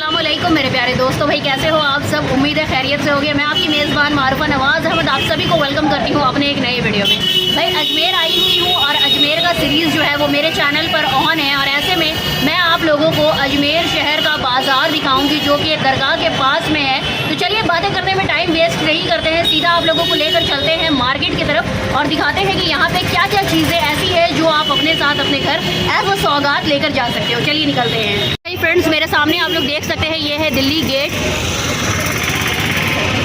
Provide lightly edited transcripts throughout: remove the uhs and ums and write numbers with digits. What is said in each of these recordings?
अस्सलामुअलैकुम मेरे प्यारे दोस्तों, भाई कैसे हो आप सब। उम्मीद है खैरियत से होगी। मैं आपकी मेज़बान मारूफा नवाज़ अहमद आप सभी को वेलकम करती हूँ अपने एक नए वीडियो में। भाई अजमेर आई हुई हूँ और अजमेर का सीरीज़ जो है वो मेरे चैनल पर ऑन है और ऐसे में मैं आप लोगों को अजमेर शहर का बाज़ार दिखाऊँगी जो कि दरगाह के पास में है। तो चलिए बातें करने में टाइम वेस्ट नहीं करते हैं, सीधा आप लोगों को लेकर चलते हैं मार्केट की तरफ और दिखाते हैं कि यहाँ पर क्या क्या चीज़ें ऐसी है जो आप अपने साथ अपने घर एज अ सौगात लेकर जा सकते हो। चलिए निकलते हैं। फ्रेंड्स मेरे सामने आप लोग देख सकते हैं ये है दिल्ली गेट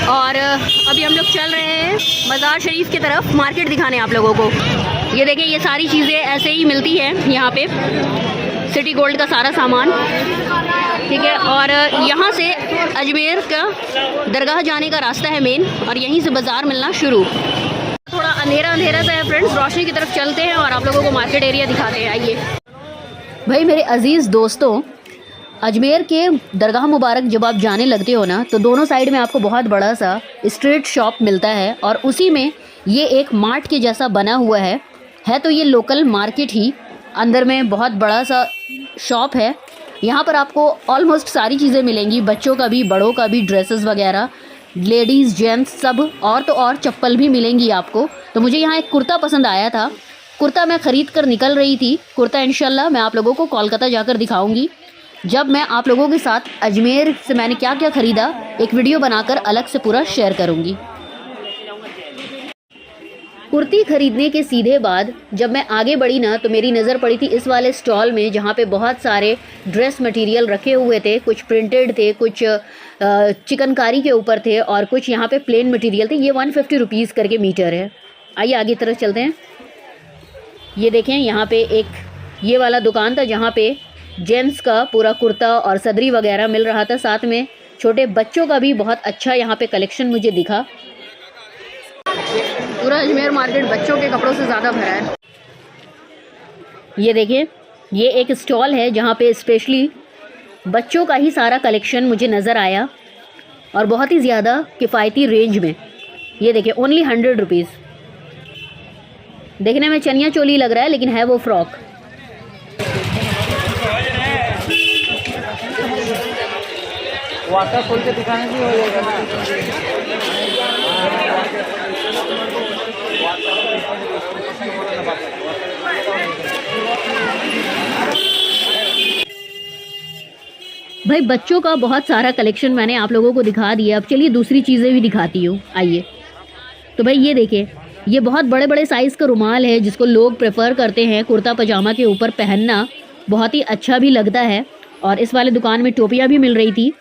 और अभी हम लोग चल रहे हैं मज़ार शरीफ की तरफ मार्केट दिखाने आप लोगों को। ये देखें ये सारी चीज़ें ऐसे ही मिलती हैं यहाँ पे, सिटी गोल्ड का सारा सामान, ठीक है। और यहाँ से अजमेर का दरगाह जाने का रास्ता है मेन और यहीं से बाज़ार मिलना शुरू। थोड़ा अंधेरा अंधेरा सा है फ्रेंड्स, रोशनी की तरफ चलते हैं और आप लोगों को मार्केट एरिया दिखाते हैं। आइए भाई मेरे अजीज़ दोस्तों, अजमेर के दरगाह मुबारक जब आप जाने लगते हो ना तो दोनों साइड में आपको बहुत बड़ा सा स्ट्रीट शॉप मिलता है और उसी में ये एक मार्ट के जैसा बना हुआ है तो ये लोकल मार्केट ही। अंदर में बहुत बड़ा सा शॉप है। यहाँ पर आपको ऑलमोस्ट सारी चीज़ें मिलेंगी, बच्चों का भी बड़ों का भी, ड्रेसेस वगैरह, लेडीज़ जेंट्स सब, और तो और चप्पल भी मिलेंगी आपको। तो मुझे यहाँ एक कुर्ता पसंद आया था, कुर्ता मैं ख़रीद कर निकल रही थी। कुर्ता इंशाल्लाह मैं आप लोगों को कोलकाता जाकर दिखाऊंगी जब मैं आप लोगों के साथ अजमेर से मैंने क्या क्या ख़रीदा एक वीडियो बनाकर अलग से पूरा शेयर करूंगी। कुर्ती ख़रीदने के सीधे बाद जब मैं आगे बढ़ी ना तो मेरी नज़र पड़ी थी इस वाले स्टॉल में जहाँ पे बहुत सारे ड्रेस मटेरियल रखे हुए थे। कुछ प्रिंटेड थे, कुछ चिकनकारी के ऊपर थे और कुछ यहाँ पे प्लेन मटेरियल थे। ये 150 रुपीज़ करके मीटर है। आइए आगे तरफ चलते हैं। ये देखें यहाँ पे एक ये वाला दुकान था जहाँ पे जेंट्स का पूरा कुर्ता और सदरी वगैरह मिल रहा था, साथ में छोटे बच्चों का भी बहुत अच्छा यहाँ पे कलेक्शन मुझे दिखा। पूरा अजमेर मार्केट बच्चों के कपड़ों से ज़्यादा भरा है। ये देखिए ये एक स्टॉल है जहाँ पे स्पेशली बच्चों का ही सारा कलेक्शन मुझे नज़र आया और बहुत ही ज़्यादा किफ़ायती रेंज में। ये देखिए ओनली 100 रुपीज़। देखने में चनिया चोली लग रहा है लेकिन है वो फ्रॉक। वाटर खोल के दिखाने से हो जाएगा ना। भाई बच्चों का बहुत सारा कलेक्शन मैंने आप लोगों को दिखा दिया। अब चलिए दूसरी चीज़ें भी दिखाती हूँ। आइए तो भाई ये देखिए ये बहुत बड़े बड़े साइज़ का रुमाल है जिसको लोग प्रेफर करते हैं कुर्ता पजामा के ऊपर पहनना, बहुत ही अच्छा भी लगता है। और इस वाले दुकान में टोपियाँ भी मिल रही थी।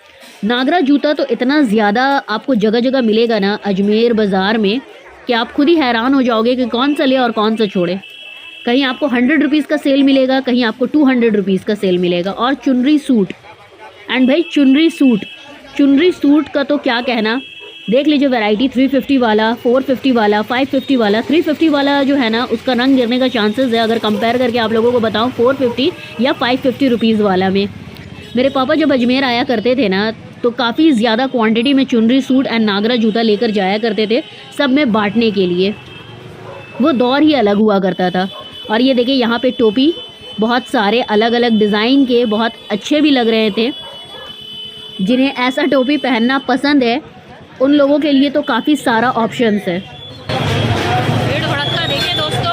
नागरा जूता तो इतना ज़्यादा आपको जगह जगह मिलेगा ना अजमेर बाज़ार में कि आप खुद ही हैरान हो जाओगे कि कौन सा ले और कौन सा छोड़े। कहीं आपको 100 रुपीज़ का सेल मिलेगा, कहीं आपको 200 रुपीज़ का सेल मिलेगा। और चुनरी सूट, एंड भाई चुनरी सूट का तो क्या कहना। देख लीजिए वैरायटी, 350 वाला, 450 वाला, 550 वाला। 350 वाला जो है ना उसका रंग गिरने का चांसेस है अगर कंपेयर करके आप लोगों को बताऊँ 450 या 550 रुपीज़ वाला में। मेरे पापा जब अजमेर आया करते थे ना तो काफ़ी ज़्यादा क्वांटिटी में चुनरी सूट एंड नागरा जूता लेकर जाया करते थे सब में बांटने के लिए। वो दौर ही अलग हुआ करता था। और ये देखिए यहाँ पे टोपी बहुत सारे अलग अलग डिज़ाइन के बहुत अच्छे भी लग रहे थे। जिन्हें ऐसा टोपी पहनना पसंद है उन लोगों के लिए तो काफ़ी सारा ऑप्शंस है। भीड़ भड़कता देखिए दोस्तों।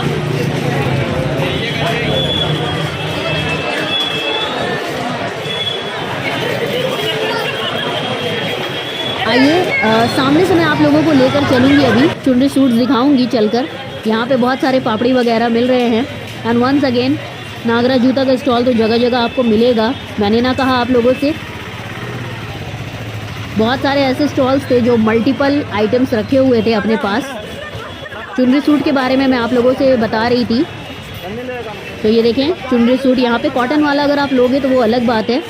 आइए सामने से मैं आप लोगों को लेकर चलूँगी, अभी चुनरी सूट दिखाऊंगी चलकर। यहाँ पे बहुत सारे पापड़ी वगैरह मिल रहे हैं। एंड वंस अगेन नागरा जूता का स्टॉल तो जगह जगह आपको मिलेगा। मैंने ना कहा आप लोगों से, बहुत सारे ऐसे स्टॉल्स थे जो मल्टीपल आइटम्स रखे हुए थे अपने पास। चुनरी सूट के बारे में मैं आप लोगों से बता रही थी। तो ये देखें चुनरी सूट यहाँ पे कॉटन वाला अगर आप लोगे तो वो अलग बात है,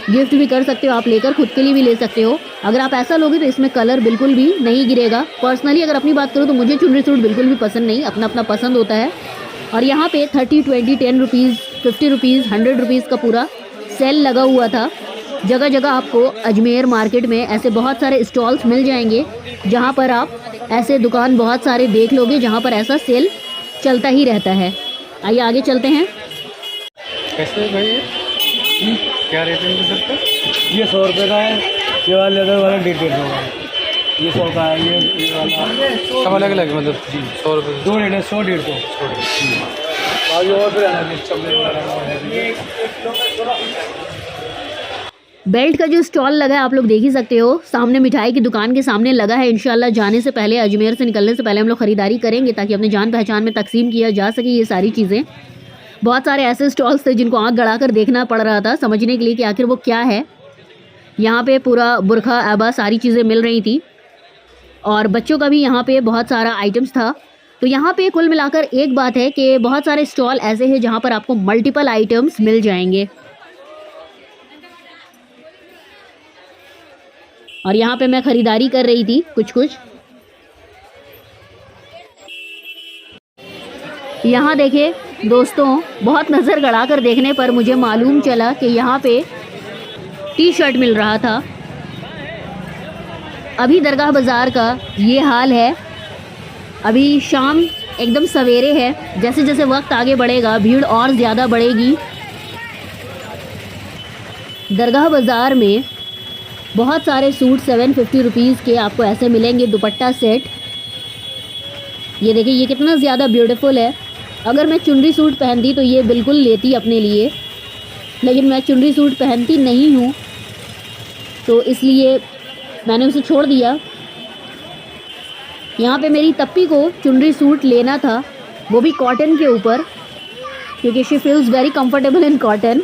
गिफ्ट भी कर सकते हो आप, लेकर खुद के लिए भी ले सकते हो। अगर आप ऐसा लोगे तो इसमें कलर बिल्कुल भी नहीं गिरेगा। पर्सनली अगर अपनी बात करूँ तो मुझे चुनरी सूट बिल्कुल भी पसंद नहीं, अपना अपना पसंद होता है। और यहाँ पे 30, 20, 10 रुपीज़, 50 रुपीज़, 100 रुपीज़ का पूरा सेल लगा हुआ था। जगह जगह आपको अजमेर मार्केट में ऐसे बहुत सारे स्टॉल्स मिल जाएंगे जहाँ पर आप ऐसे दुकान बहुत सारे देख लोगे जहाँ पर ऐसा सेल चलता ही रहता है। आइए आगे चलते हैं। कैसे भाई क्या रेट है इनके सबका? ये 100 रुपये का है, ये वाला लेदर वाला 150 का है, ये 100 का है, ये वाला सब अलग अलग मतलब जी 100 रुपये 2 रेट है, 100 150। बाकी और फिर चॉकलेट वाला बेल्ट का जो स्टॉल लगा है आप लोग देख ही सकते हो, सामने मिठाई की दुकान के सामने लगा है। इंशाल्लाह जाने से पहले, अजमेर से निकलने से पहले हम लोग खरीदारी करेंगे ताकि अपने जान पहचान में तकसीम किया जा सके ये सारी चीज़ें। बहुत सारे ऐसे स्टॉल्स थे जिनको आँख गड़ा कर देखना पड़ रहा था समझने के लिए कि आखिर वो क्या है। यहाँ पे पूरा बुरखा आबा सारी चीज़ें मिल रही थी और बच्चों का भी यहाँ पे बहुत सारा आइटम्स था। तो यहाँ पे कुल मिलाकर एक बात है कि बहुत सारे स्टॉल ऐसे हैं जहाँ पर आपको मल्टीपल आइटम्स मिल जाएंगे। और यहाँ पे मैं ख़रीदारी कर रही थी कुछ। यहाँ देखिए दोस्तों, बहुत नज़र गड़ा कर देखने पर मुझे मालूम चला कि यहाँ पे टी शर्ट मिल रहा था। अभी दरगाह बाज़ार का ये हाल है। अभी शाम एकदम सवेरे है, जैसे जैसे वक्त आगे बढ़ेगा भीड़ और ज़्यादा बढ़ेगी। दरगाह बाज़ार में बहुत सारे सूट 750 रुपीज़ के आपको ऐसे मिलेंगे, दुपट्टा सेट। ये देखिए ये कितना ज़्यादा ब्यूटीफुल है। अगर मैं चुनरी सूट पहनती तो ये बिल्कुल लेती अपने लिए, लेकिन मैं चुनरी सूट पहनती नहीं हूँ तो इसलिए मैंने उसे छोड़ दिया। यहाँ पे मेरी तप्पी को चुनरी सूट लेना था, वो भी कॉटन के ऊपर, क्योंकि she feels very comfortable in cotton.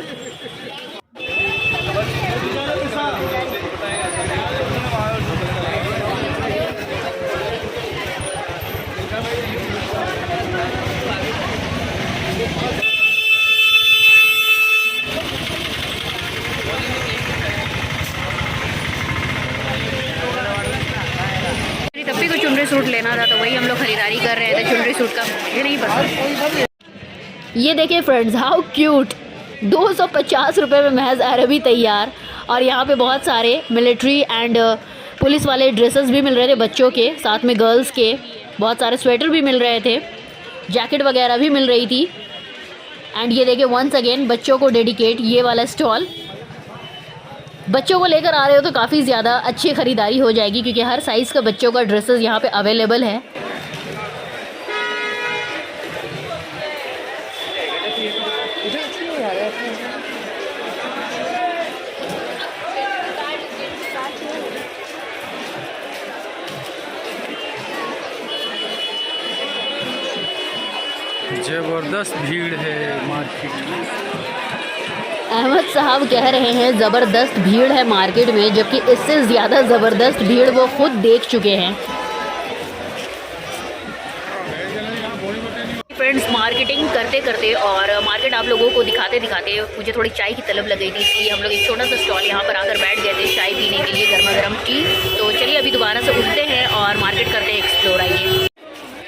तप्पी को चुनरी सूट लेना था तो वही हम लोग खरीदारी कर रहे थे। चुनरी सूट का मुझे नहीं पता। ये देखिए फ्रेंड्स, हाउ क्यूट, 250 रुपये में महज अरबी तैयार। और यहाँ पे बहुत सारे मिलिट्री एंड पुलिस वाले ड्रेसेस भी मिल रहे थे बच्चों के, साथ में गर्ल्स के बहुत सारे स्वेटर भी मिल रहे थे, जैकेट वगैरह भी मिल रही थी। एंड ये देखिए वंस अगेन बच्चों को डेडिकेट ये वाला स्टॉल। बच्चों को लेकर आ रहे हो तो काफ़ी ज़्यादा अच्छी ख़रीदारी हो जाएगी, क्योंकि हर साइज़ का बच्चों का ड्रेसेस यहाँ पे अवेलेबल है। ज़बरदस्त भीड़ है मार्केट में। अहमद साहब कह रहे हैं ज़बरदस्त भीड़ है मार्केट में, जबकि इससे ज़्यादा ज़बरदस्त भीड़ वो खुद देख चुके हैं। फ्रेंड्स, मार्केटिंग करते करते और मार्केट आप लोगों को दिखाते दिखाते मुझे थोड़ी चाय की तलब लग गई थी, इसलिए हम लोग एक छोटा सा स्टॉल यहाँ पर आकर बैठ गए थे चाय पीने के लिए, गर्मा गर्म टी। तो चलिए अभी दोबारा से उठते हैं और मार्केट करते हैं एक्सप्लोर। आइए।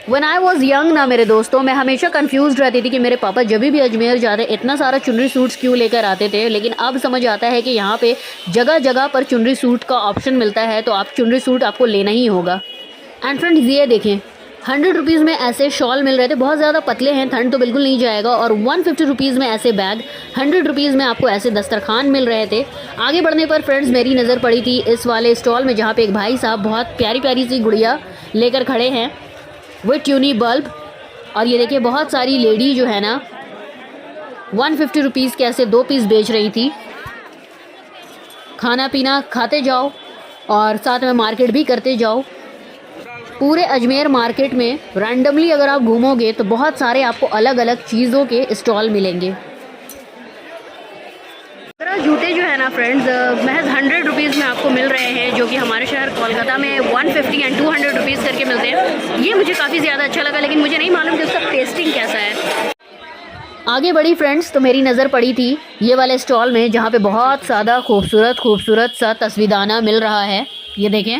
When I was young ना मेरे दोस्तों, मैं हमेशा कंफ्यूज रहती थी कि मेरे पापा जब भी अजमेर जाते इतना सारा चुनरी सूट्स क्यों लेकर आते थे। लेकिन अब समझ आता है कि यहाँ पे जगह जगह पर चुनरी सूट का ऑप्शन मिलता है, तो आप चुनरी सूट आपको लेना ही होगा। एंड फ्रेंड्स ये देखें, 100 रुपीज़ में ऐसे शॉल मिल रहे थे, बहुत ज़्यादा पतले हैं, ठंड तो बिल्कुल नहीं जाएगा। और 150 रुपीज़ में ऐसे बैग, 100 रुपीज़ में आपको ऐसे दस्तरखान मिल रहे थे। आगे बढ़ने पर फ्रेंड्स मेरी नज़र पड़ी थी इस वाले स्टॉल में, जहाँ पे एक भाई साहब बहुत प्यारी प्यारी सी गुड़िया लेकर खड़े हैं विथ ट्यूनी बल्ब। और ये देखिए बहुत सारी लेडी जो है ना 150 रुपीज़ के ऐसे 2 पीस बेच रही थी। खाना पीना खाते जाओ और साथ में मार्केट भी करते जाओ। पूरे अजमेर मार्केट में रैंडमली अगर आप घूमोगे तो बहुत सारे आपको अलग अलग चीज़ों के स्टॉल मिलेंगे। जूते जो है ना फ्रेंड्स महज 100 रुपीज़ में आपको मिल रहे हैं, जो कि हमारे शहर कोलकाता में 150 एंड 200 रुपीज़ करके मिलते हैं। ये मुझे काफ़ी ज़्यादा अच्छा लगा, लेकिन मुझे नहीं मालूम कि उसका टेस्टिंग कैसा है। आगे बढ़ी फ्रेंड्स तो मेरी नज़र पड़ी थी ये वाले स्टॉल में, जहाँ पे बहुत ज़्यादा खूबसूरत सा तस्वीदाना मिल रहा है, ये देखें।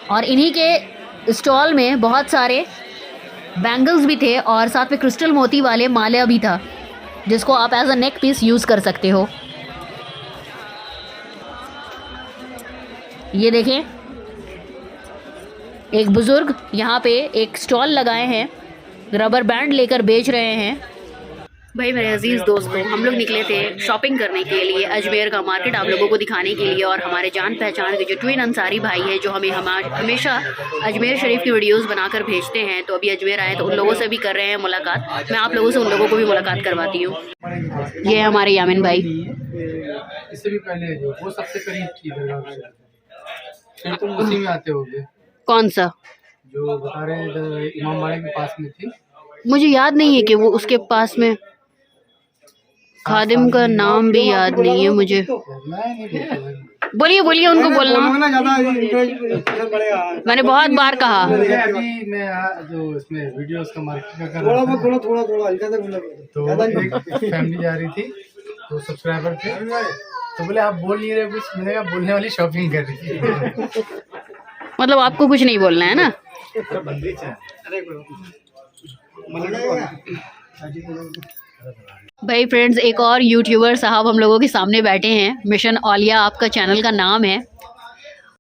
और इन्हीं के स्टॉल में बहुत सारे बैंगल्स भी थे और साथ में क्रिस्टल मोती वाले माला भी था, जिसको आप as a neck piece use कर सकते हो। ये देखें, एक बुज़ुर्ग यहाँ पे एक स्टॉल लगाए हैं, रबर बैंड लेकर बेच रहे हैं। भाई मेरे अजीज़ दोस्तों, हम लोग निकले थे शॉपिंग करने के लिए अजमेर का मार्केट आप लोगों को दिखाने के लिए। और हमारे जान पहचान के जो ट्विन अंसारी भाई है जो हमें हमेशा अजमेर शरीफ की वीडियोस बनाकर भेजते हैं, तो अभी अजमेर आए तो उन लोगों से भी कर रहे हैं मुलाकात। मैं आप लोगों से उन लोगों को भी मुलाकात करवाती हूँ। ये है हमारे यामिन भाई। इससे भी पहले जो वो सबसे करीब थी दरगाह से, फिर तुम उसी में आते होगे। कौन सा? जो बता रहे हैं इमाम बाड़े के पास में थी। मुझे याद नहीं है कि वो उसके पास में, खादिम का नाम भी याद नहीं है मुझे। बोलिए बोलिए, उनको बोलना। मैंने बहुत बार कहा। अभी मैं जो इसमें वीडियोस का मार्केट का कर रहा था, तो एक फैमिली जा रही थी, तो सब्सक्राइबर थे, तो बोले आप बोल नहीं रहे कुछ। मैंने कहा बोलने वाली शॉपिंग कर रही थी। मतलब आपको कुछ नहीं बोलना है ना? भाई फ्रेंड्स, एक और यूट्यूबर साहब हम लोगों के सामने बैठे हैं। मिशन औलिया आपका चैनल का नाम है।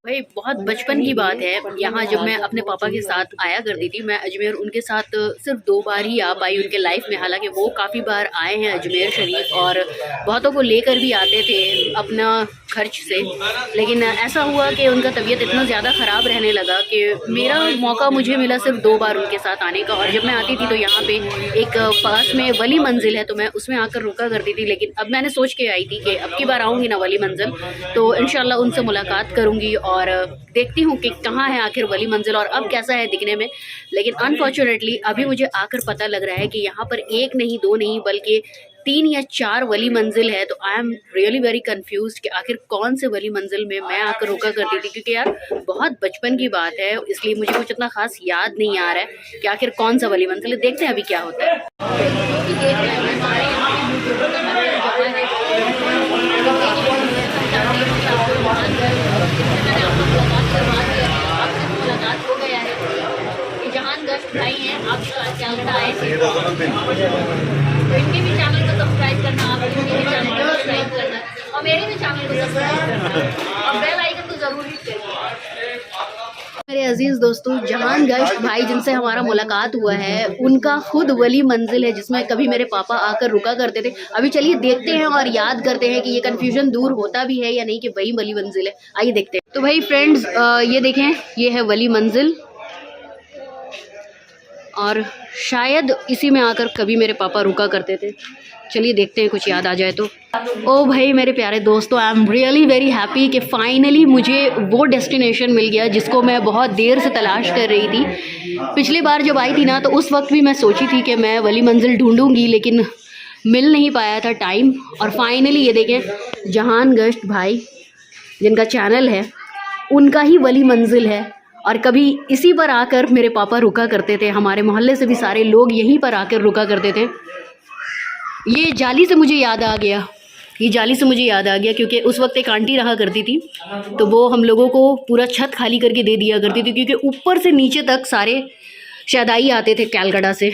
भाई बहुत बचपन की बात है, यहाँ जब मैं अपने पापा के साथ आया करती थी, मैं अजमेर उनके साथ सिर्फ 2 बार ही आ पाई उनके लाइफ में। हालांकि वो काफ़ी बार आए हैं अजमेर शरीफ और बहुतों को लेकर भी आते थे अपना खर्च से, लेकिन ऐसा हुआ कि उनका तबीयत इतना ज़्यादा ख़राब रहने लगा कि मेरा मौका मुझे मिला सिर्फ 2 बार उनके साथ आने का। और जब मैं आती थी तो यहाँ पे एक पास में वली मंजिल है, तो मैं उसमें आकर रुका करती थी। लेकिन अब मैंने सोच के आई थी कि अब की बार आऊँगी ना वली मंजिल, तो इंशाल्लाह उनसे मुलाकात करूँगी और देखती हूँ कि कहाँ है आखिर वली मंजिल और अब कैसा है दिखने में। लेकिन अनफॉर्चुनेटली अभी मुझे आकर पता लग रहा है कि यहाँ पर 1 नहीं 2 नहीं बल्कि 3 या 4 वली मंजिल है। तो I am really very confused कि आखिर कौन से वली मंजिल में मैं आकर रुका करती थी, क्योंकि यार बहुत बचपन की बात है, इसलिए मुझे कुछ इतना खास याद नहीं आ रहा है कि आखिर कौन सा वली मंजिल है। देखते हैं अभी क्या होता है। भाई हैं आपका चैनल आए थे, तो इनके भी चैनल को सब्सक्राइब करना, आप इनके भी चैनल को सब्सक्राइब करना और मेरे भी चैनल को सब्सक्राइब करना और बेल आइकन तो जरूर हिट करिए। मेरे अजीज दोस्तों, जहान गश्त भाई जिनसे हमारा मुलाकात हुआ है, उनका खुद वली मंजिल है जिसमें कभी मेरे पापा आकर रुका करते थे। अभी चलिए देखते हैं और याद करते हैं कि ये कन्फ्यूजन दूर होता भी है या नहीं कि वही वली मंजिल है। आइए देखते हैं। तो भाई फ्रेंड्स, ये देखें, ये है वली मंजिल और शायद इसी में आकर कभी मेरे पापा रुका करते थे। चलिए देखते हैं, कुछ याद आ जाए तो। ओ भाई मेरे प्यारे दोस्तों, I am really very happy कि फाइनली मुझे वो डेस्टिनेशन मिल गया जिसको मैं बहुत देर से तलाश कर रही थी। पिछली बार जब आई थी ना, तो उस वक्त भी मैं सोची थी कि मैं वली मंजिल ढूंढूंगी, लेकिन मिल नहीं पाया था टाइम। और फाइनली ये देखें, जहान गश्त भाई जिनका चैनल है, उनका ही वली मंजिल है। और कभी इसी पर आकर मेरे पापा रुका करते थे। हमारे मोहल्ले से भी सारे लोग यहीं पर आकर रुका करते थे। ये जाली से मुझे याद आ गया, क्योंकि उस वक्त एक आंटी रहा करती थी, तो वो हम लोगों को पूरा छत खाली करके दे दिया करती थी, क्योंकि ऊपर से नीचे तक सारे शहदाई आते थे कैलकाटा से।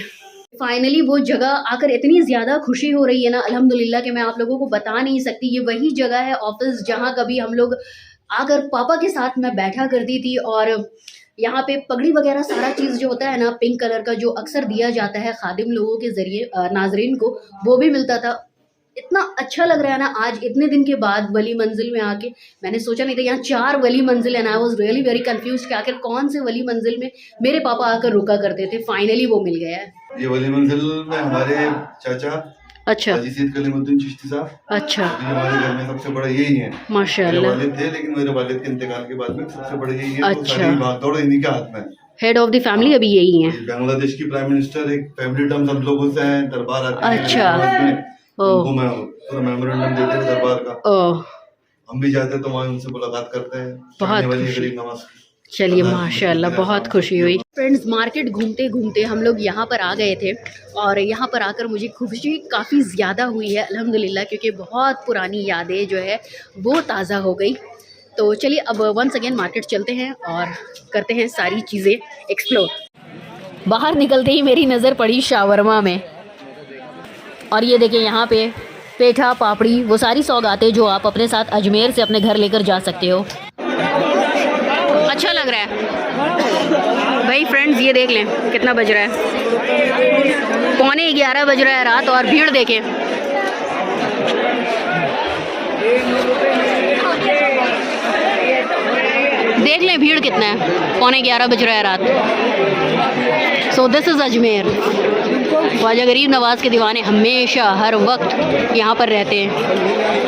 फाइनली वो जगह आकर इतनी ज़्यादा खुशी हो रही है ना, अल्हम्दुलिल्लाह, कि मैं आप लोगों को बता नहीं सकती। ये वही जगह है, ऑफिस, जहाँ कभी हम लोग आकर पापा के साथ मैं बैठा करती थी। और यहाँ पे पगड़ी वगैरह सारा चीज़ जो होता है ना, पिंक कलर का, जो अक्सर दिया जाता है खादिम लोगों के ज़रिए नाजरीन को, वो भी मिलता था। इतना अच्छा लग रहा है ना आज इतने दिन के बाद वली मंजिल में आके। मैंने सोचा नहीं था यहाँ 4 वली मंजिल है ना। I was really very confuse कि आखिर कौन से वली मंजिल में मेरे पापा आकर रुका करते थे। फाइनली वो मिल गया है। ये वली मंजिल में हमारे चाचा अच्छा, सैयद कलीमुद्दीन चिश्ती साहब, अच्छा, हमारे घर में सबसे बड़ा यही है। माशाल्लाह। मेरे वालिद थे, लेकिन मेरे वालिद के इंतकाल के बाद में सबसे बड़ा यही है। अच्छा। तो सारी भागदौड़ इन्हीं के हाथ में। हेड ऑफ द फैमिली अभी यही है। बांग्लादेश की प्राइम मिनिस्टर एक फैमिली टर्म सब लोगों से हैं, दरबार आते हैं। अच्छा। उनको मैं पूरा मेमोरेंडम देते हैं दरबार का। ओह, हम भी जाते हैं तो वहाँ उनसे मुलाकात करते हैं। बहुत वाली खुशी। गरीब नवाज। चलिए माशाल्लाह, बहुत खुशी हुई। फ्रेंड्स, मार्केट घूमते घूमते हम लोग यहाँ पर आ गए थे और यहाँ पर आकर मुझे खुशी काफ़ी ज़्यादा हुई है अल्हम्दुलिल्लाह, क्योंकि बहुत पुरानी यादें जो है वो ताज़ा हो गई। तो चलिए अब वंस अगेन मार्केट चलते हैं और करते हैं सारी चीज़ें एक्सप्लोर। बाहर निकलते ही मेरी नज़र पड़ी शावरमा में, और ये देखिए यहाँ पे पेठा, पापड़ी, वो सारी सौगातें जो आप अपने साथ अजमेर से अपने घर लेकर जा सकते हो। अच्छा लग रहा है भाई। फ्रेंड्स ये देख लें कितना बज रहा है, 11:15 बज रहा है रात, और भीड़ देखें। देख लें भीड़ कितना है, 11:15 बज रहा है रात। So this is Ajmer. Khwaja Garib Nawaz के दीवाने हमेशा हर वक्त यहाँ पर रहते हैं।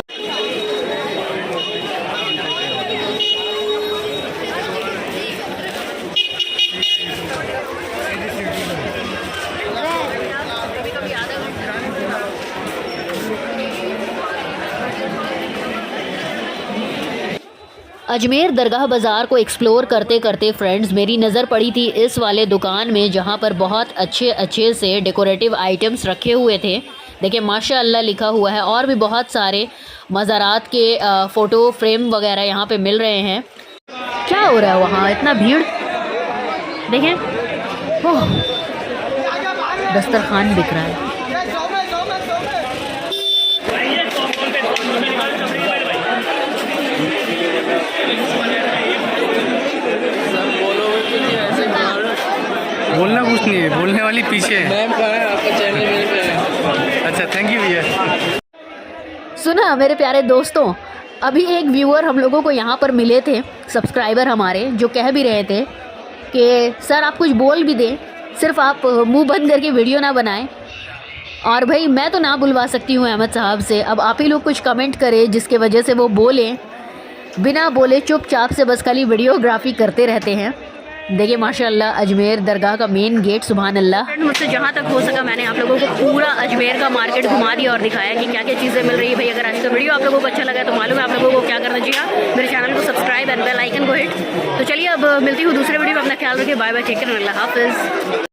अजमेर दरगाह बाज़ार को एक्सप्लोर करते करते फ्रेंड्स मेरी नज़र पड़ी थी इस वाले दुकान में, जहाँ पर बहुत अच्छे से डेकोरेटिव आइटम्स रखे हुए थे। देखिए माशाअल्लाह लिखा हुआ है, और भी बहुत सारे मज़ारात के फ़ोटो फ्रेम वगैरह यहाँ पे मिल रहे हैं। क्या हो रहा है वहाँ, इतना भीड़ देखें। ओह, दस्तरखान बिक रहा है। बोलना कुछ नहीं है, बोलने वाली पीछे है। आपका चैनल। अच्छा थैंक यू भैया। सुना मेरे प्यारे दोस्तों, अभी एक व्यूअर हम लोगों को यहाँ पर मिले थे, सब्सक्राइबर हमारे, जो कह भी रहे थे कि सर आप कुछ बोल भी दें, सिर्फ आप मुंह बंद करके वीडियो ना बनाएं। और भाई मैं तो ना बुलवा सकती हूँ अहमद साहब से, अब आप ही लोग कुछ कमेंट करें जिसके वजह से वो बोलें। बिना बोले चुपचाप से बस खाली वीडियोग्राफी करते रहते हैं। देखिए माशाअल्लाह अजमेर दरगाह का मेन गेट, सुभान अल्लाह। मुझसे जहाँ तक हो सका मैंने आप लोगों को पूरा अजमेर का मार्केट घुमा दिया और दिखाया कि क्या क्या चीज़ें मिल रही है। भाई अगर आज का वीडियो आप लोगों को अच्छा लगा तो मालूम है आप लोगों को क्या करना चाहिए, मेरे चैनल को सब्सक्राइब एंड बेल आइकन को हिट। तो चलिए अब मिलती हूँ दूसरे वीडियो में, अपना ख्याल रखिए, बाय बाय, टेक केयर, अल्लाह हाफिज़।